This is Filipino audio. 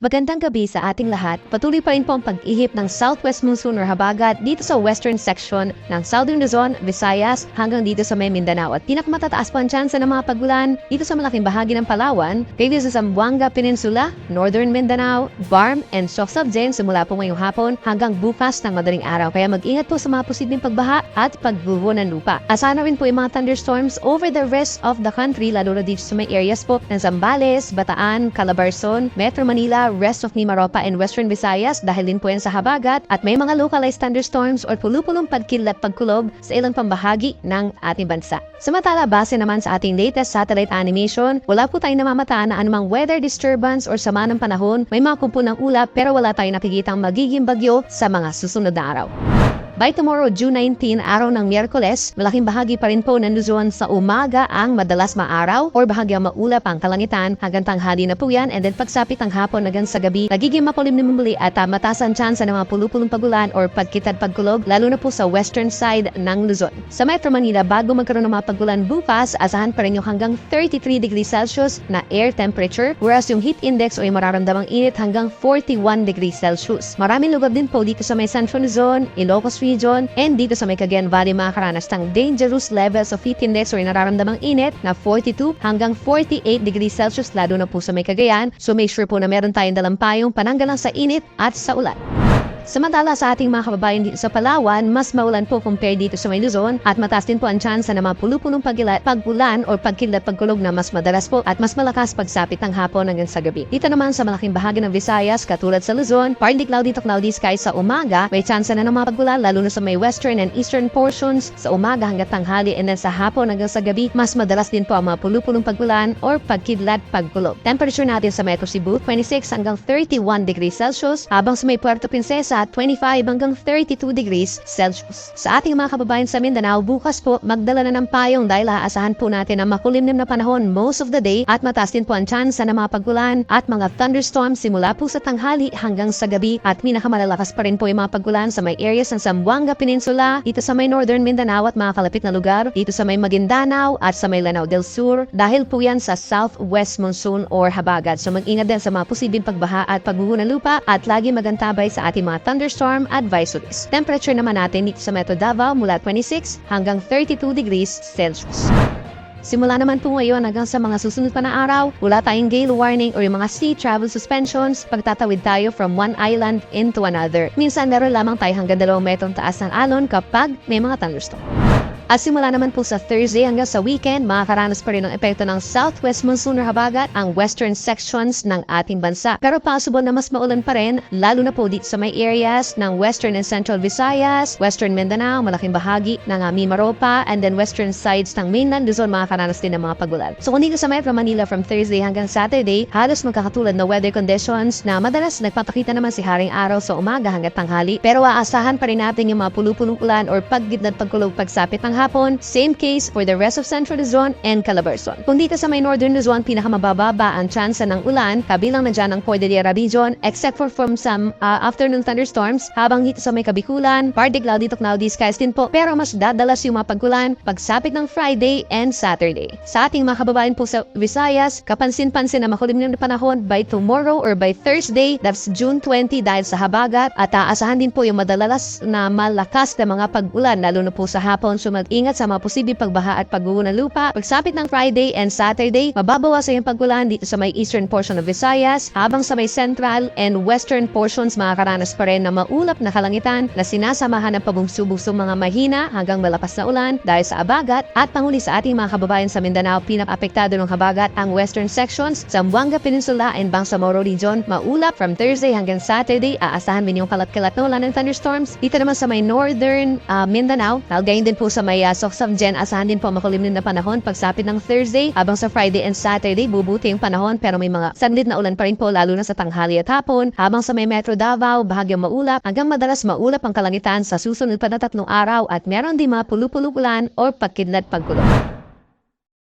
Magandang gabi sa ating lahat. Patuloy pa rin po ang pag-ihip ng southwest monsoon or habagat dito sa western section ng Southern Luzon, Visayas hanggang dito sa may Mindanao. At pinakamataas po ang tsansa ng mga pagulan dito sa malaking bahagi ng Palawan, kayo sa Zamboanga Peninsula, Northern Mindanao, Barm, and Soc-Sabjen simula po ngayong hapon hanggang bukas ng madaling araw. Kaya mag-ingat po sa mga posibleng pagbaha at pagguho ng lupa. Asahan na rin po yung mga thunderstorms over the rest of the country, lalo na dito sa may areas po ng Zambales, Bataan, Calabarzon, Metro Manila, rest of Mimaropa and Western Visayas dahil din po yan sa habagat at may mga localized thunderstorms or pulupulong pagkilat pagkulob sa ilang pambahagi ng ating bansa. Samantala, base naman sa ating latest satellite animation, wala po tayong namamataan na anumang weather disturbance or sama ng panahon, may mga kumpunang ulap pero wala tayong nakikitang magiging bagyo sa mga susunod na araw. By tomorrow, June 19, araw ng Miyerkules, malaking bahagi pa rin po ng Luzon sa umaga ang madalas maaraw or bahagyang maulap ang kalangitan hanggang tanghali na po yan, and then pagsapit ng hapon hanggang sa gabi, nagiging makulim na muli at mataas ang tsansa ng mga pulupulong pagulan or pagkitad pagkulog, lalo na po sa western side ng Luzon. Sa Metro Manila, bago magkaroon ng mga pagulan bukas, asahan pa rin yung hanggang 33 degrees Celsius na air temperature, whereas yung heat index o yung mararamdamang init hanggang 41 degrees Celsius. Maraming lugar din po dito sa may Central Luzon, Ilocos Region, and dito sa may Cagayan Valley makakaranas ng dangerous levels of heat index o yung nararamdamang init na 42 hanggang 48 degrees Celsius, lalo na po sa may Cagayan. So make sure po na meron tayong dalang payong pananggalang sa init at sa ulan. Samantala sa ating mga kababayan dito sa Palawan, mas maulan po compare dito sa may Luzon at mataas din po ang tsansa na mga pulupulong pagulan o pagkilat pagkulog na mas madalas po at mas malakas pagsapit ng hapon hanggang sa gabi. Dito naman sa malaking bahagi ng Visayas, katulad sa Luzon, partly cloudy to cloudy skies sa umaga, may tsansa na ng mga pagulan lalo na sa may western and eastern portions sa umaga hanggang tanghali, and then sa hapon hanggang sa gabi, mas madalas din po ang mga pulupulong pagulan or pagkidlat pagkulog. Temperature natin sa Metro Cebu, 26 hanggang 31 degrees Celsius, habang sa may Puerto Princesa, 25 hanggang 32 degrees Celsius. Sa ating mga kababayan sa Mindanao, bukas po magdala na ng payong dahil aasahan po natin ang makulimlim na panahon most of the day at mataas din po ang tsansa ng mga pagulan at mga thunderstorms simula po sa tanghali hanggang sa gabi, at pinakamalalakas pa rin po yung mga pagulan sa may areas ng Zamboanga Peninsula, dito sa may Northern Mindanao at mga kalapit na lugar, dito sa may Maguindanao at sa may Lanao del Sur, dahil po yan sa southwest monsoon or habagat. So mag-ingat din sa mga posibleng pagbaha at pagguho ng lupa at lagi magantabay sa ating mga thunderstorm advisories. Temperature naman natin dito sa Metro Davao mula 26 hanggang 32 degrees Celsius. Simula naman po ngayon hanggang sa mga susunod pa na araw, wala tayong gale warning or yung mga sea travel suspensions pagtatawid tayo from one island into another. Minsan meron lamang tayo hanggang 2 metrong taas ng alon kapag may mga thunderstorm. At simula naman po sa Thursday hanggang sa weekend, makakaranas pa rin ng epekto ng southwest monsoon or habagat ang western sections ng ating bansa. Pero possible na mas maulan pa rin, lalo na po dito sa may areas ng western and central Visayas, western Mindanao, malaking bahagi ng Mimaropa, and then western sides ng mainland Luzon, makakaranas din ng mga pagulan. So kung dito sa Metro Manila from Thursday hanggang Saturday, halos magkakatulad na weather conditions na madalas nagpapakita naman si Haring Araw sa umaga hanggang tanghali. Pero aasahan pa rin natin yung mga pulupulong ulan or paggitnat pagkulog pagsapit ng hapon. Same case for the rest of Central Luzon and Calabarzon. Kung dito sa may Northern Luzon, pinakamabababa ang tsansa ng ulan, kabilang na dyan ang Cordillera Region, except for from some afternoon thunderstorms, habang dito sa may Kabikulan, partly cloudy to cloudy skies din po, pero mas dadalas yung mga pagkulan pagsapit ng Friday and Saturday. Sa ating mga kababayan po sa Visayas, kapansin-pansin na makulimlim na panahon by tomorrow or by Thursday, that's June 20, dahil sa habagat, at aasahan din po yung madalalas na malakas na mga pag-ulan, lalo na po sa hapon. So mag-ingat sa mga posibleng pagbaha at pagguho ng lupa. Pagsapit ng Friday and Saturday, mababawasan yung pagkulan dito sa may eastern portion of Visayas, habang sa may central and western portions makakaranas pa rin na maulap na kalangitan na sinasamahan ng pabungsu-busong mga mahina hanggang malakas na ulan dahil sa abagat. At panghuli sa ating mga kababayan sa Mindanao, pinaka-apektado ng habagat ang western sections, Zamboanga Peninsula and Bangsamoro Region, maulap from Thursday hanggang Saturday. Aasahan din yung kalat-kalat na ulan ng thunderstorms. Dito naman sa may northern Mindanao, gayon din po sa may Soc-Sabjen, asahan din po makulimlim na panahon pagsapit ng Thursday, habang sa Friday and Saturday bubuti yung panahon pero may mga saglit na ulan pa rin po lalo na sa tanghali at hapon, habang sa may Metro Davao bahagyang maulap hanggang madalas maulap ang kalangitan sa susunod pa na 3 araw at meron din mga pulupulong ulan o pagkidlat pagkulog.